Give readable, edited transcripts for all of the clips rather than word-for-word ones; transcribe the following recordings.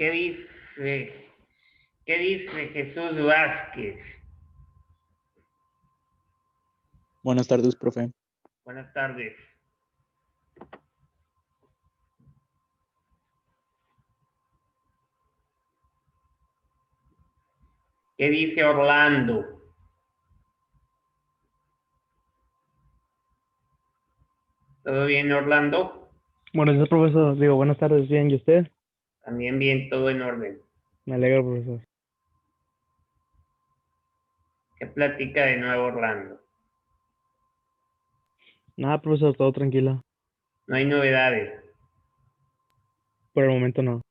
¿Qué dice? ¿Qué dice Jesús Vázquez? Buenas tardes, profe. Buenas tardes. ¿Qué dice Orlando? ¿Todo bien, Orlando? Buenos días, profesor. Buenas tardes, bien. ¿Y usted? También bien, todo en orden. Me alegro, profesor. ¿Qué platica de nuevo Orlando? Nada, profesor, todo tranquilo. No hay novedades. Por el momento no.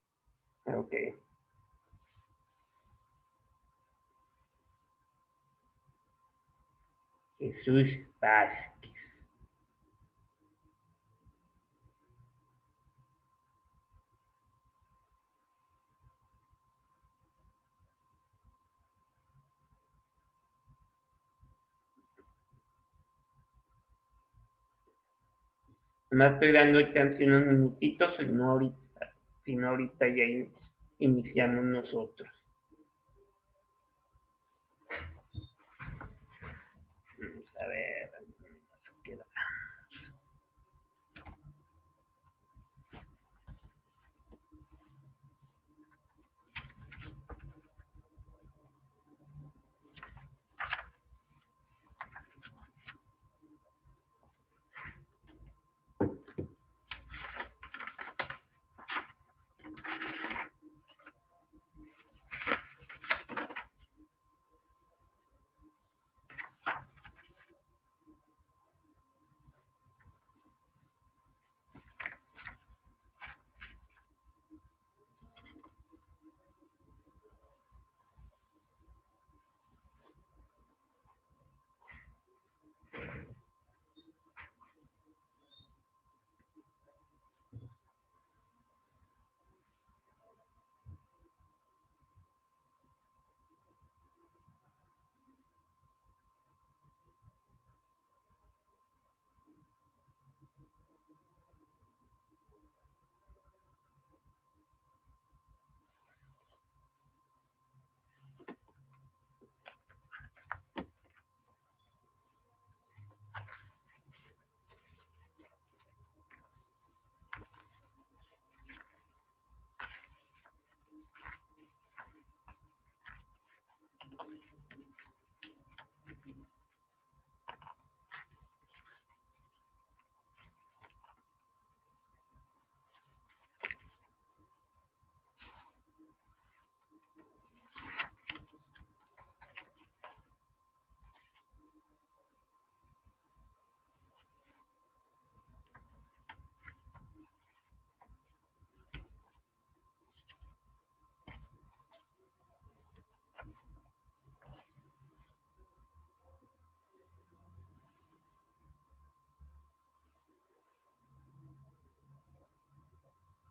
Ok. Jesús Vázquez. Me estoy dando chance unos minutitos, si no ahorita ya iniciamos nosotros. Vamos a ver.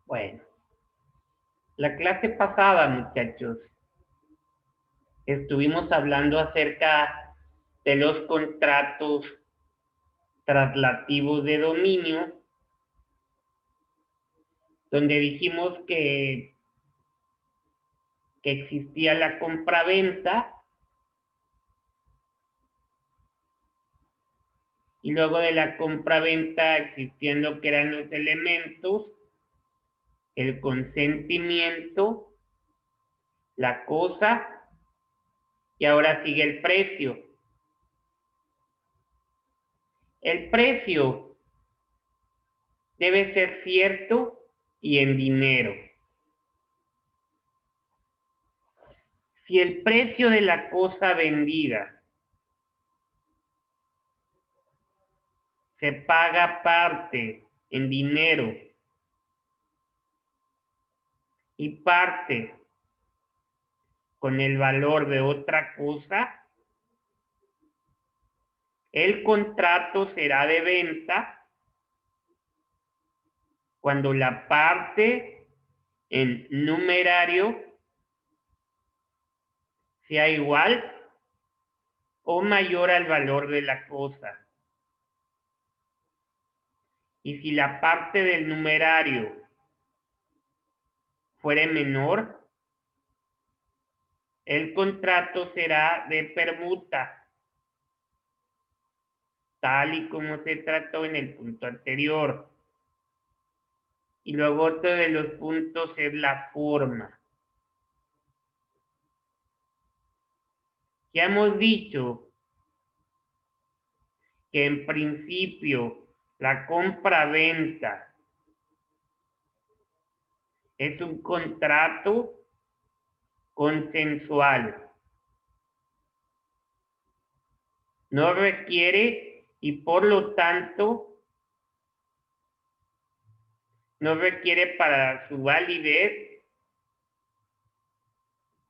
Bueno, la clase pasada, muchachos, estuvimos hablando acerca de los contratos traslativos de dominio, donde dijimos que existía la compraventa y luego de la compraventa existían lo que eran los elementos, el consentimiento, la cosa, y ahora sigue el precio. El precio debe ser cierto y en dinero. Si el precio de la cosa vendida se paga parte en dinero y parte con el valor de otra cosa, el contrato será de venta cuando la parte en numerario sea igual o mayor al valor de la cosa. Y si la parte del numerario fuere menor, el contrato será de permuta, tal y como se trató en el punto anterior. Y luego otro de los puntos es la forma. Ya hemos dicho que en principio la compra-venta es un contrato consensual. No requiere y por lo tanto no requiere para su validez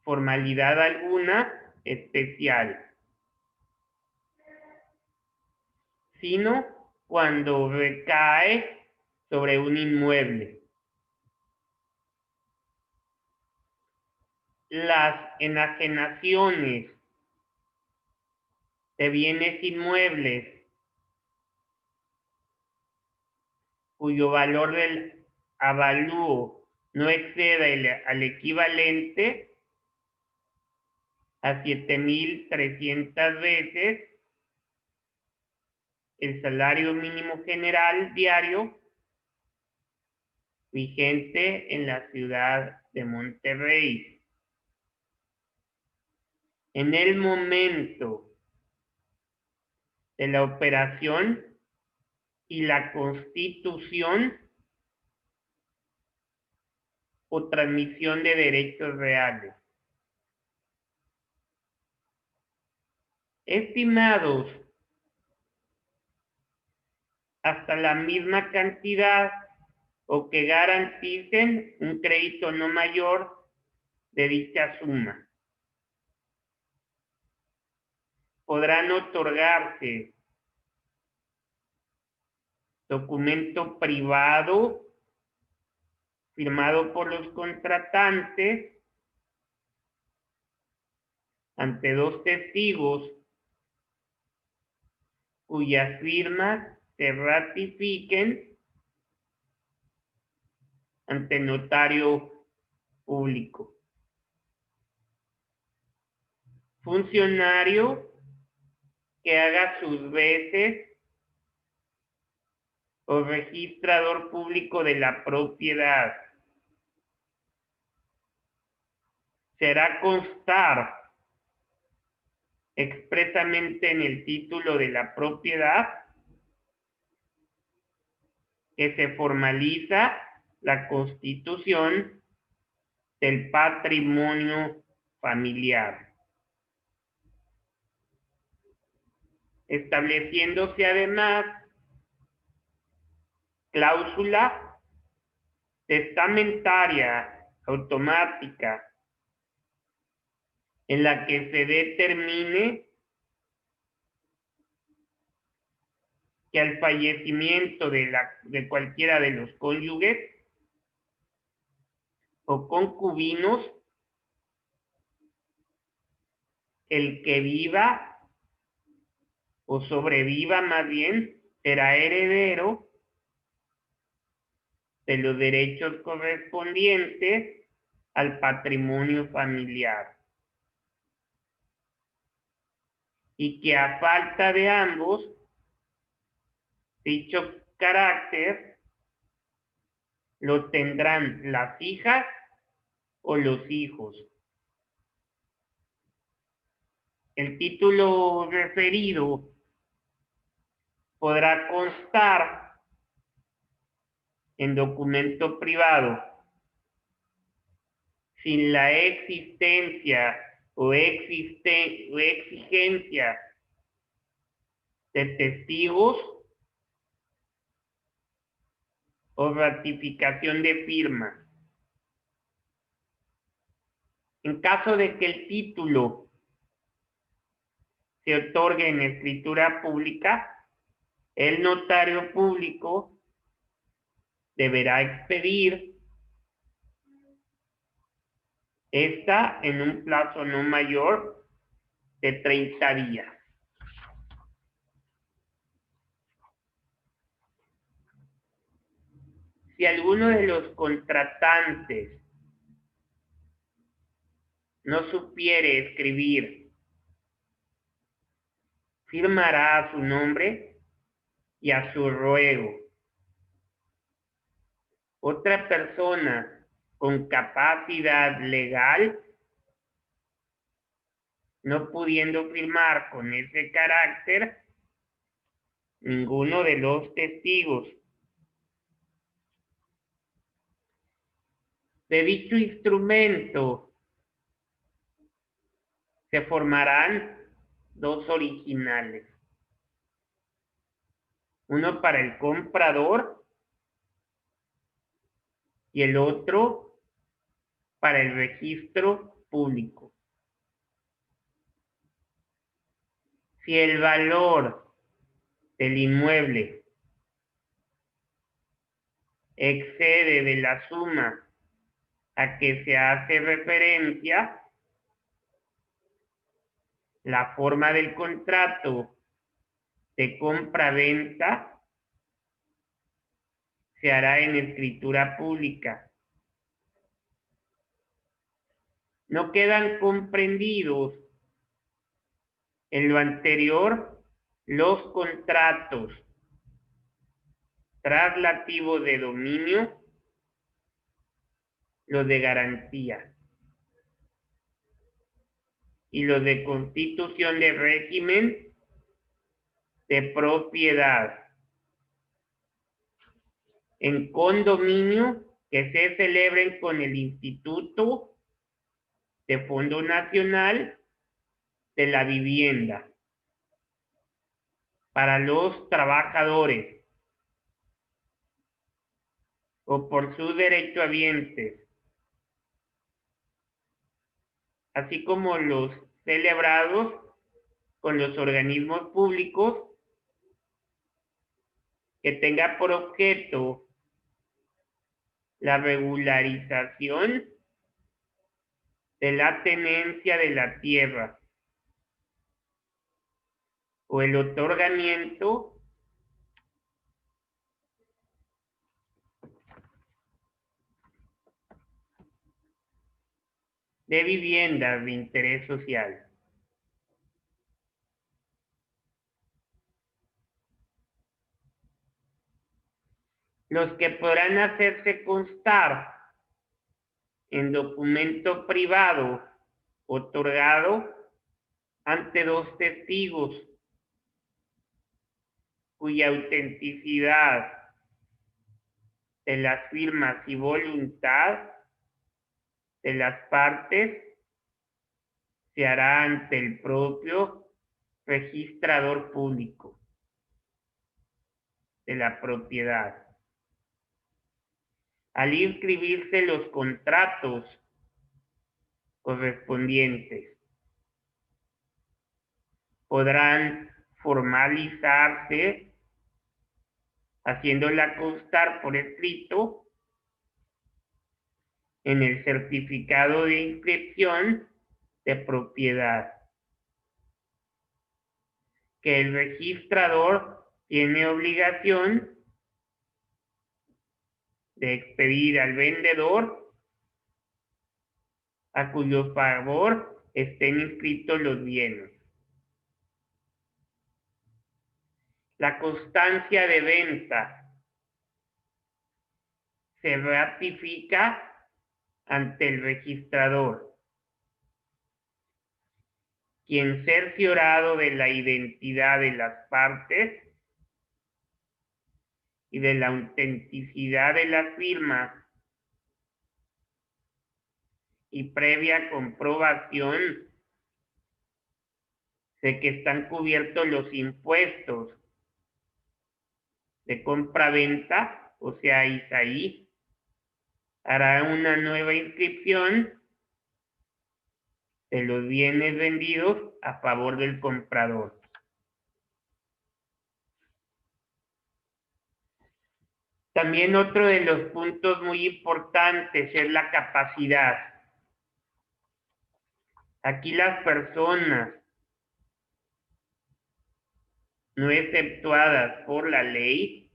formalidad alguna especial, sino cuando recae sobre un inmueble. Las enajenaciones de bienes inmuebles cuyo valor del avalúo no exceda al equivalente a 7,300 veces el salario mínimo general diario vigente en la ciudad de Monterrey. En el momento de la operación y la constitución o transmisión de derechos reales. Estimados hasta la misma cantidad o que garanticen un crédito no mayor de dicha suma. Podrán otorgarse documento privado firmado por los contratantes ante 2 testigos cuyas firmas se ratifiquen ante notario público. Funcionario que haga sus veces o registrador público de la propiedad. Será constar expresamente en el título de la propiedad que se formaliza la constitución del patrimonio familiar, estableciéndose además cláusula testamentaria automática en la que se determine que al fallecimiento de cualquiera de los cónyuges o concubinos, el que viva o sobreviva más bien será heredero de los derechos correspondientes al patrimonio familiar. Y que a falta de ambos, dicho carácter lo tendrán las hijas o los hijos. El título referido podrá constar en documento privado sin la existencia o exigencia de testigos o ratificación de firma. En caso de que el título se otorgue en escritura pública, el notario público deberá expedir esta en un plazo no mayor de 30 días. Si alguno de los contratantes no supiere escribir, firmará a su nombre y a su ruego. Otra persona con capacidad legal, no pudiendo firmar con ese carácter, ninguno de los testigos. De dicho instrumento se formarán dos originales. Uno para el comprador y el otro para el registro público. Si el valor del inmueble excede de la suma a que se hace referencia, la forma del contrato de compra-venta se hará en escritura pública. No quedan comprendidos en lo anterior los contratos traslativos de dominio, los de garantía y los de constitución de régimen de propiedad. En condominio que se celebren con el Instituto de Fondo Nacional de la Vivienda para los trabajadores o por sus derechohabientes, así como los celebrados con los organismos públicos que tenga por objeto la regularización de la tenencia de la tierra o el otorgamiento de viviendas de interés social. Los que podrán hacerse constar en documento privado otorgado ante dos testigos cuya autenticidad de las firmas y voluntad de las partes se hará ante el propio registrador público de la propiedad. Al inscribirse los contratos correspondientes, podrán formalizarse haciéndola constar por escrito en el certificado de inscripción de propiedad que el registrador tiene obligación de expedir al vendedor a cuyo favor estén inscritos los bienes. La constancia de venta se ratifica ante el registrador, quien cerciorado de la identidad de las partes y de la autenticidad de las firmas y previa comprobación de que están cubiertos los impuestos de compra-venta, o sea, ISAI, hará una nueva inscripción de los bienes vendidos a favor del comprador. También otro de los puntos muy importantes es la capacidad. Aquí las personas no exceptuadas por la ley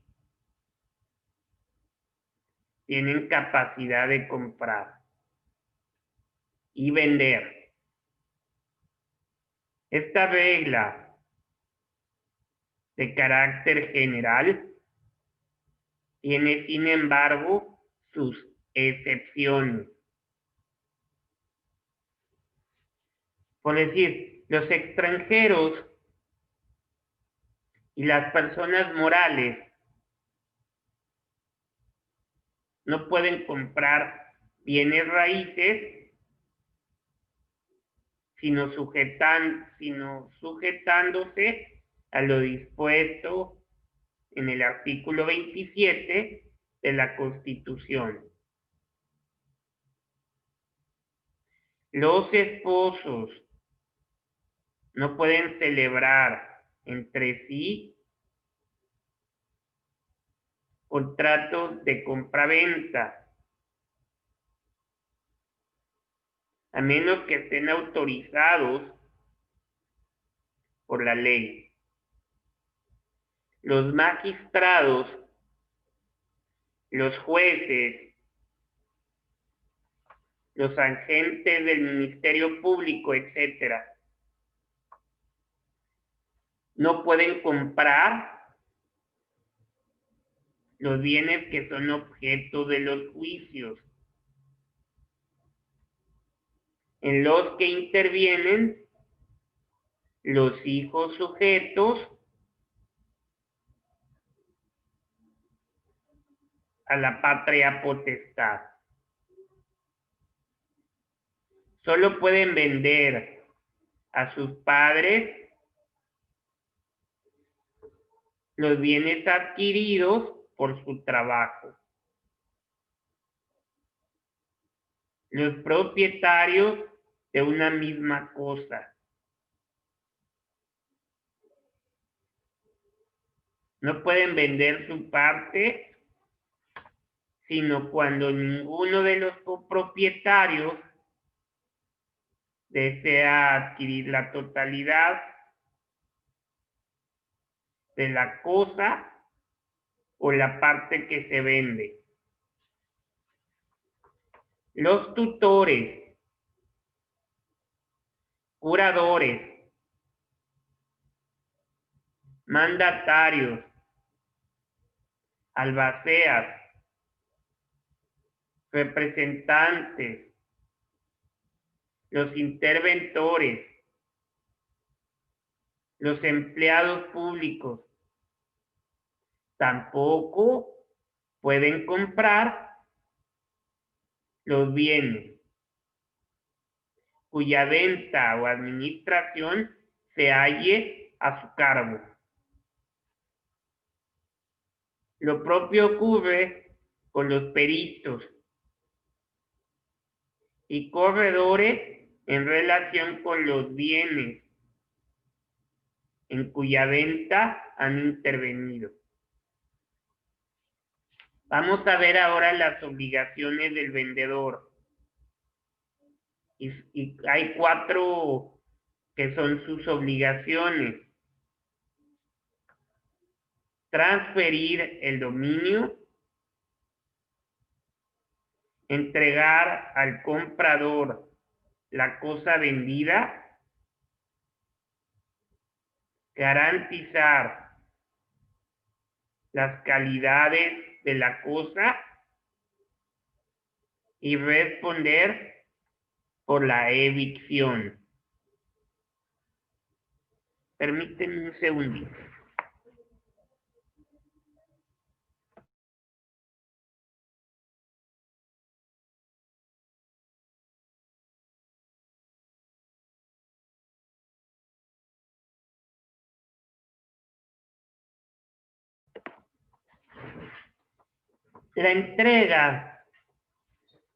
tienen capacidad de comprar y vender. Esta regla de carácter general tiene, sin embargo, sus excepciones. Por decir, los extranjeros y las personas morales no pueden comprar bienes raíces sino sujetándose a lo dispuesto en el artículo 27 de la Constitución. Los esposos no pueden celebrar entre sí contratos de compraventa, a menos que estén autorizados por la ley. Los magistrados, los jueces, los agentes del Ministerio Público, etcétera, no pueden comprar los bienes que son objeto de los juicios, en los que intervienen los hijos sujetos a la patria potestad. Solo pueden vender a sus padres los bienes adquiridos por su trabajo. Los propietarios de una misma cosa. No pueden vender su parte, sino cuando ninguno de los copropietarios desea adquirir la totalidad de la cosa o la parte que se vende. Los tutores, curadores, mandatarios, albaceas, representantes, los interventores, los empleados públicos, tampoco pueden comprar los bienes cuya venta o administración se halle a su cargo. Lo propio ocurre con los peritos y corredores en relación con los bienes en cuya venta han intervenido. Vamos a ver ahora las obligaciones del vendedor. Y hay 4 que son sus obligaciones. Transferir el dominio, entregar al comprador la cosa vendida, garantizar las calidades de la cosa y responder por la evicción. Permítanme un segundito. La entrega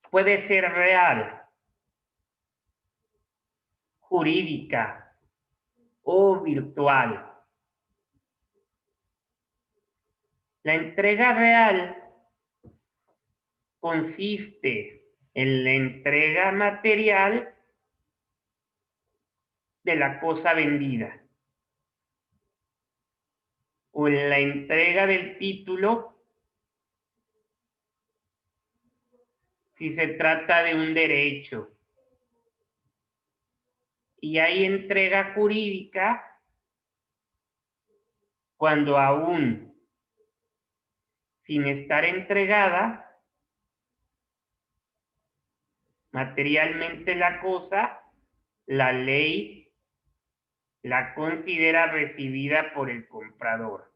puede ser real, jurídica o virtual. La entrega real consiste en la entrega material de la cosa vendida o en la entrega del título si se trata de un derecho Y hay entrega jurídica cuando aún sin estar entregada materialmente la cosa, la ley la considera recibida por el comprador.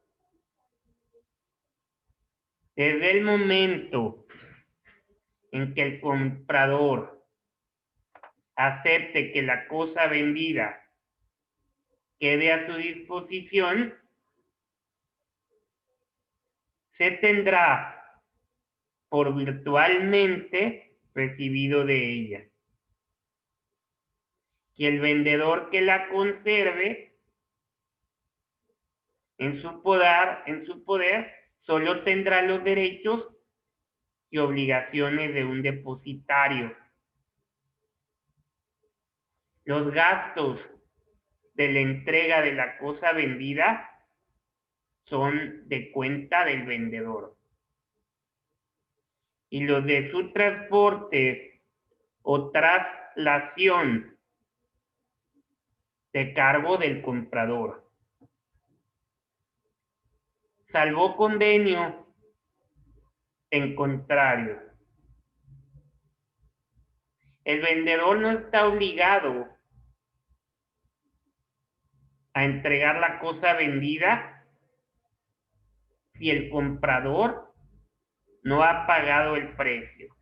Desde el momento en que el comprador acepte que la cosa vendida quede a su disposición, se tendrá por virtualmente recibido de ella. Y el vendedor que la conserve en su poder solo tendrá los derechos y obligaciones de un depositario. Los gastos de la entrega de la cosa vendida son de cuenta del vendedor. Y los de su transporte o traslación de cargo del comprador. Salvo convenio en contrario. El vendedor no está obligado a entregar la cosa vendida si el comprador no ha pagado el precio.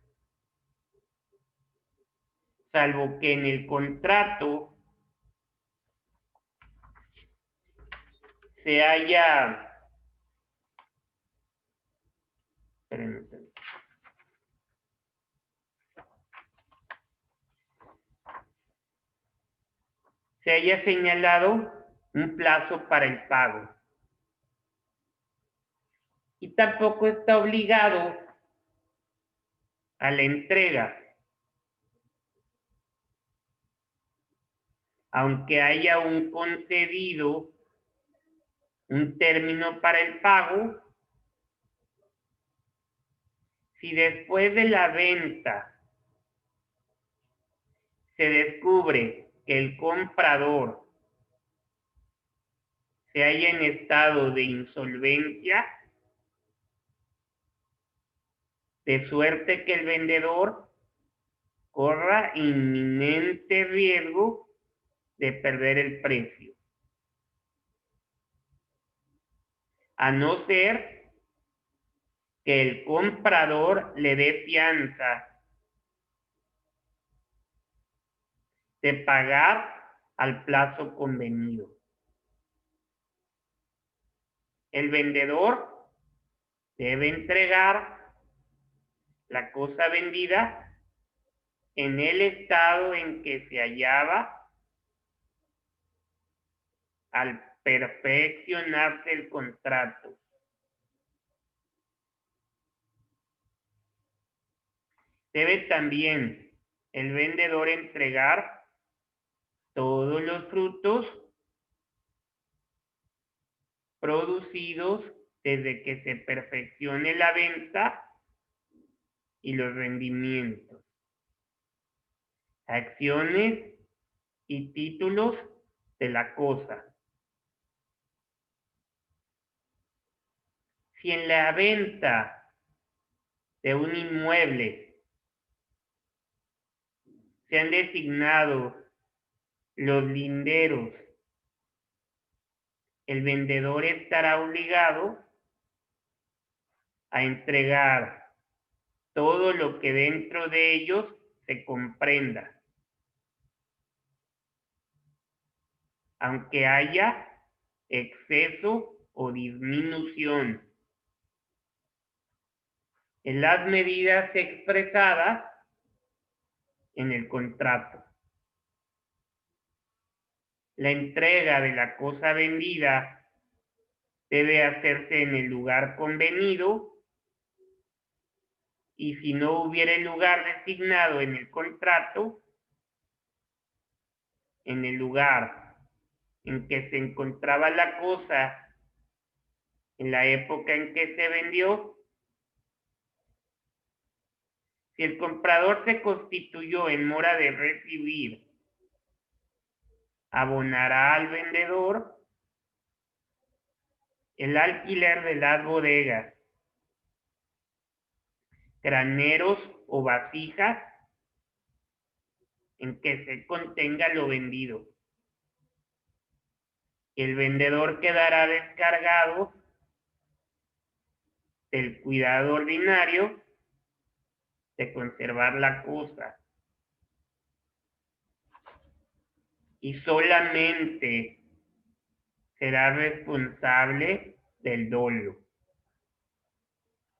Salvo que en el contrato se haya señalado un plazo para el pago. Y tampoco está obligado a la entrega, aunque haya concedido un término para el pago. Si después de la venta se descubre que el comprador se halla en estado de insolvencia, de suerte que el vendedor corra inminente riesgo de perder el precio, a no ser que el comprador le dé fianza de pagar al plazo convenido. El vendedor debe entregar la cosa vendida en el estado en que se hallaba al perfeccionarse el contrato. Debe también el vendedor entregar todos los frutos producidos desde que se perfeccione la venta y los rendimientos, acciones y títulos de la cosa. Si en la venta de un inmueble se han designado los linderos, el vendedor estará obligado a entregar todo lo que dentro de ellos se comprenda, aunque haya exceso o disminución en las medidas expresadas en el contrato. La entrega de la cosa vendida debe hacerse en el lugar convenido, y si no hubiera lugar designado en el contrato, en el lugar en que se encontraba la cosa en la época en que se vendió. Si el comprador se constituyó en mora de recibir abonará al vendedor el alquiler de las bodegas, graneros o vasijas en que se contenga lo vendido. El vendedor quedará descargado del cuidado ordinario de conservar la cosa y solamente será responsable del dolo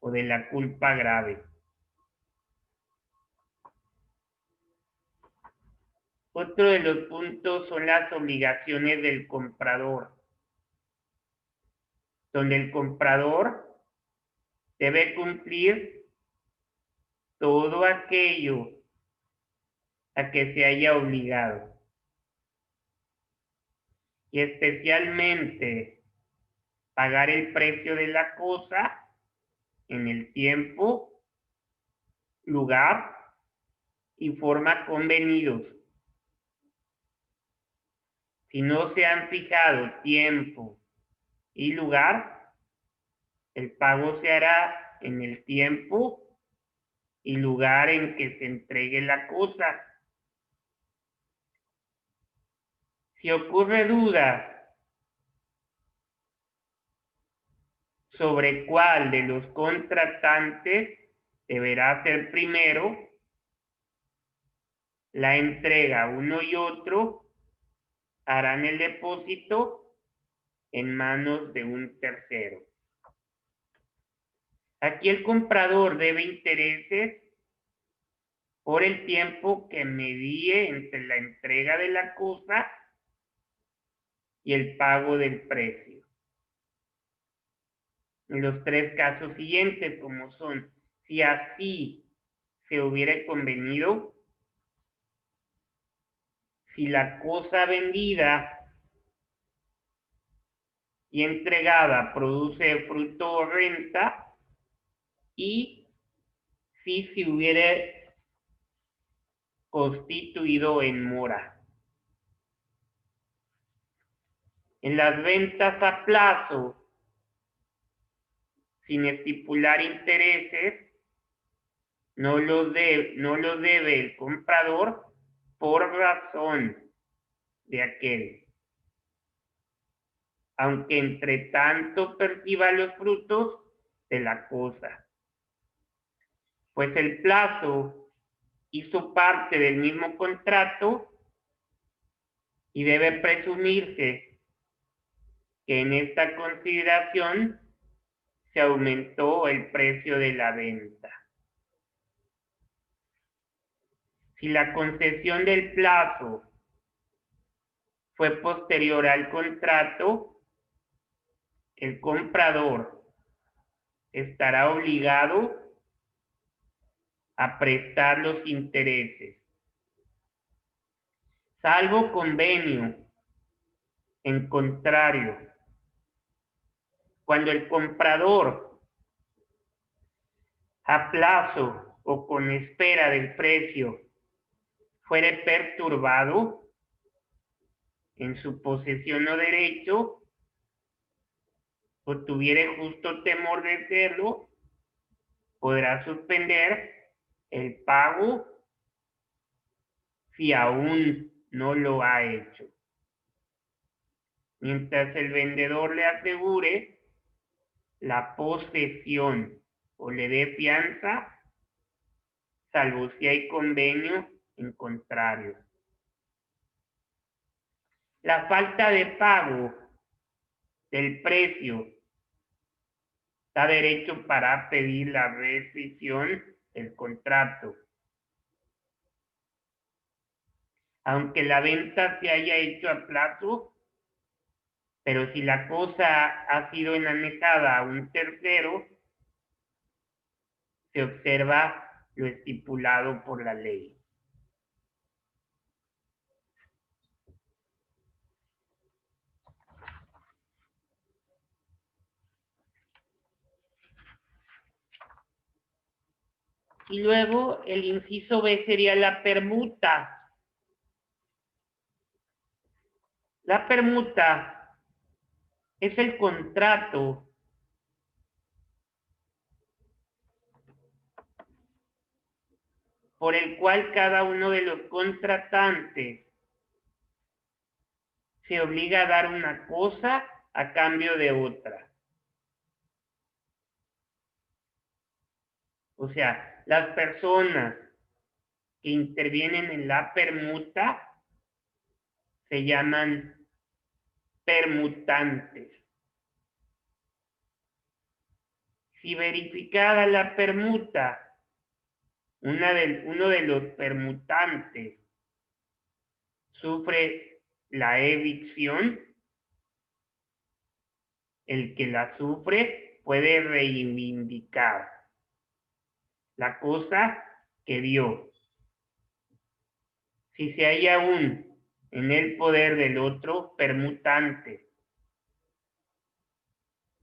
o de la culpa grave. Otro de los puntos son las obligaciones del comprador, donde el comprador debe cumplir todo aquello a que se haya obligado. Y especialmente pagar el precio de la cosa en el tiempo, lugar y forma convenidos. Si no se han fijado tiempo y lugar, el pago se hará en el tiempo y lugar en que se entregue la cosa. Si ocurre duda sobre cuál de los contratantes deberá hacer primero la entrega, uno y otro harán el depósito en manos de un tercero. Aquí el comprador debe intereses por el tiempo que medie entre la entrega de la cosa y el pago del precio. En los tres casos siguientes, como son, si así se hubiera convenido, si la cosa vendida y entregada produce fruto o renta, y si se hubiera constituido en mora. En las ventas a plazo, sin estipular intereses, no los debe el comprador por razón de aquel, aunque entre tanto perciba los frutos de la cosa, pues el plazo hizo parte del mismo contrato y debe presumirse que en esta consideración se aumentó el precio de la venta. Si la concesión del plazo fue posterior al contrato, el comprador estará obligado a prestar los intereses, salvo convenio en contrario. Cuando el comprador, a plazo o con espera del precio, fuere perturbado en su posesión o derecho, o tuviere justo temor de serlo, podrá suspender el pago si aún no lo ha hecho, mientras el vendedor le asegure la posesión o le dé fianza, salvo si hay convenio en contrario. La falta de pago del precio da derecho para pedir la rescisión del contrato, aunque la venta se haya hecho a plazo, pero si la cosa ha sido anexada a un tercero, se observa lo estipulado por la ley. Y luego el inciso B sería la permuta. La permuta es el contrato por el cual cada uno de los contratantes se obliga a dar una cosa a cambio de otra. O sea, las personas que intervienen en la permuta se llaman permutantes. Si verificada la permuta, uno de los permutantes sufre la evicción, el que la sufre puede reivindicar la cosa que dio. Si se halla aún en el poder del otro permutante,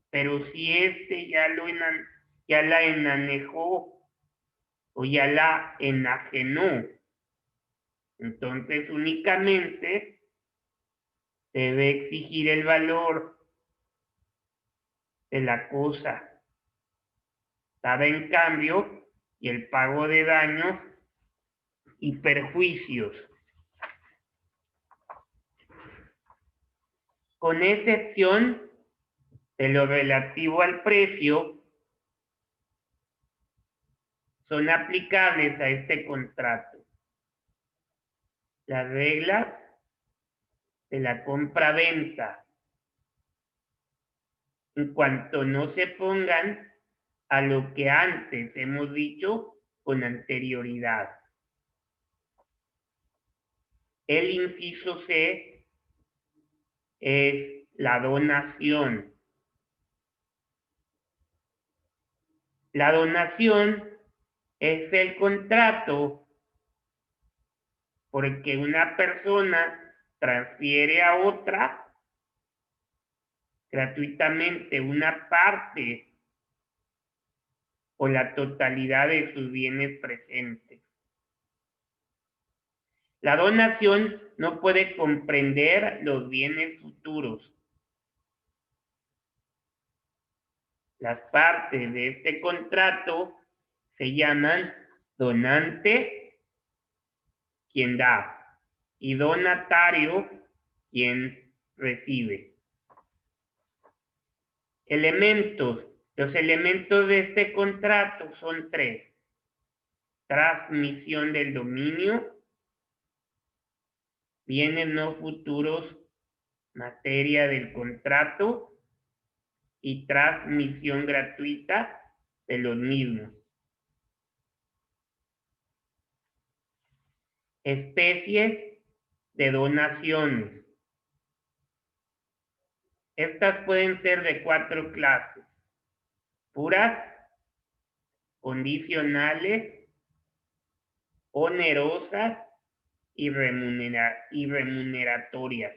pero si éste ya la enanejó o ya la enajenó, entonces únicamente debe exigir el valor de la cosa dada en cambio y el pago de daños y perjuicios, con excepción de lo relativo al precio. Son aplicables a este contrato las reglas de la compra-venta, en cuanto no se pongan a lo que antes hemos dicho con anterioridad. El inciso C es la donación. La donación es el contrato por el que una persona transfiere a otra gratuitamente una parte o la totalidad de sus bienes presentes. La donación no puede comprender los bienes futuros. Las partes de este contrato se llaman donante, quien da, y donatario, quien recibe. Elementos. Los elementos de este contrato son 3. Transmisión del dominio, bienes no futuros, materia del contrato y transmisión gratuita de los mismos. Especies de donaciones. Estas pueden ser de 4 clases: puras, condicionales, onerosas y remuneratorias.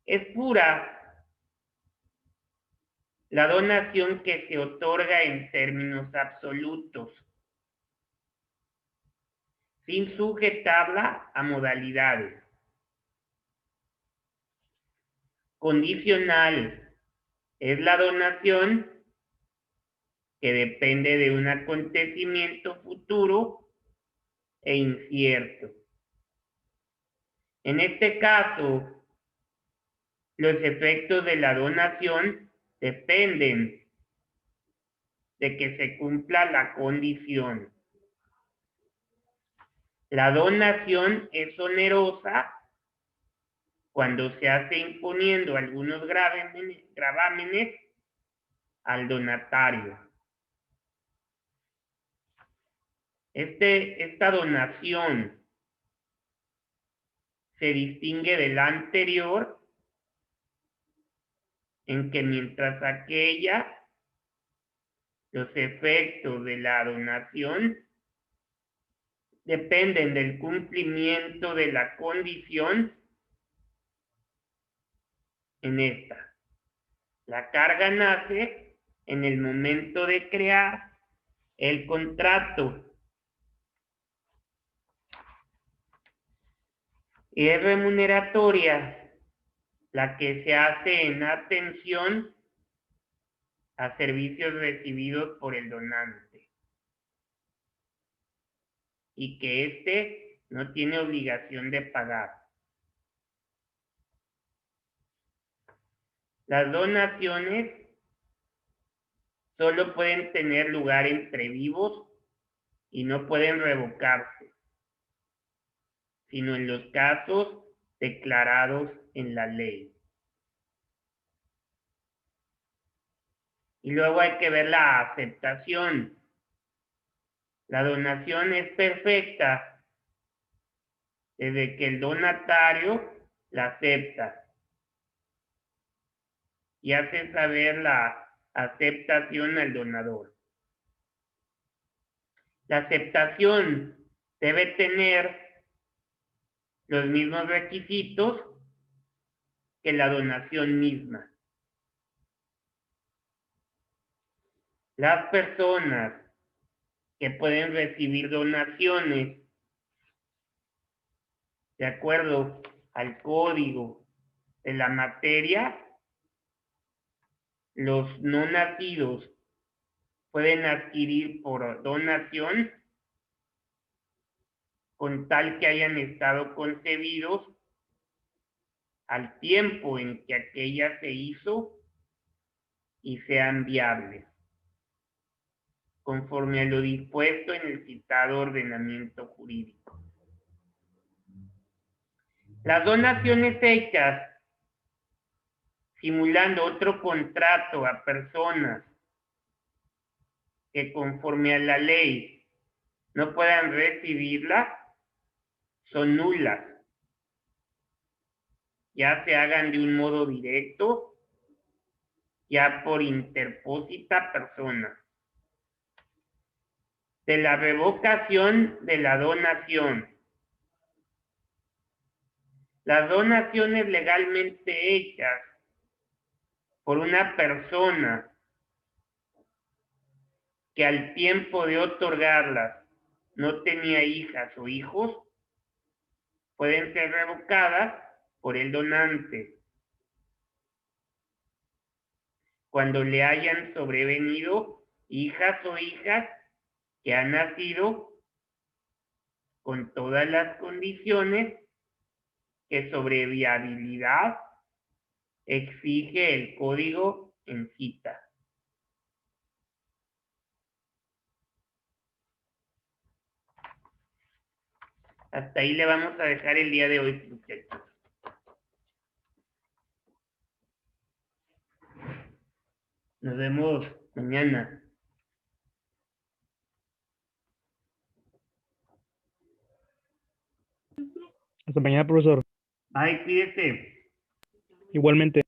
Es pura la donación que se otorga en términos absolutos, sin sujetarla a modalidades. Condicional es la donación que depende de un acontecimiento futuro e incierto. En este caso, los efectos de la donación dependen de que se cumpla la condición. La donación es onerosa cuando se hace imponiendo algunos gravámenes al donatario. Esta donación se distingue de la anterior en que mientras aquella, los efectos de la donación dependen del cumplimiento de la condición en esta. La carga nace en el momento de crear el contrato. Y es remuneratoria la que se hace en atención a servicios recibidos por el donante y que éste no tiene obligación de pagar. Las donaciones solo pueden tener lugar entre vivos y no pueden revocarse, sino en los casos declarados en la ley. Y luego hay que ver la aceptación. La donación es perfecta desde que el donatario la acepta y hace saber la aceptación al donador. La aceptación debe tener los mismos requisitos que la donación misma. Las personas que pueden recibir donaciones de acuerdo al código de la materia, los no nacidos pueden adquirir por donación con tal que hayan estado concebidos al tiempo en que aquella se hizo y sean viables, conforme a lo dispuesto en el citado ordenamiento jurídico. Las donaciones hechas simulando otro contrato a personas que conforme a la ley no puedan recibirla son nulas, ya se hagan de un modo directo, ya por interpósita persona. De la revocación de la donación. Las donaciones legalmente hechas por una persona que al tiempo de otorgarlas no tenía hijas o hijos, pueden ser revocadas por el donante cuando le hayan sobrevenido hijas o hijas que han nacido con todas las condiciones que sobre viabilidad exige el código en cita. Hasta ahí le vamos a dejar el día de hoy, muchachos. Nos vemos mañana. Hasta mañana, profesor. Bye, cuídese. Igualmente.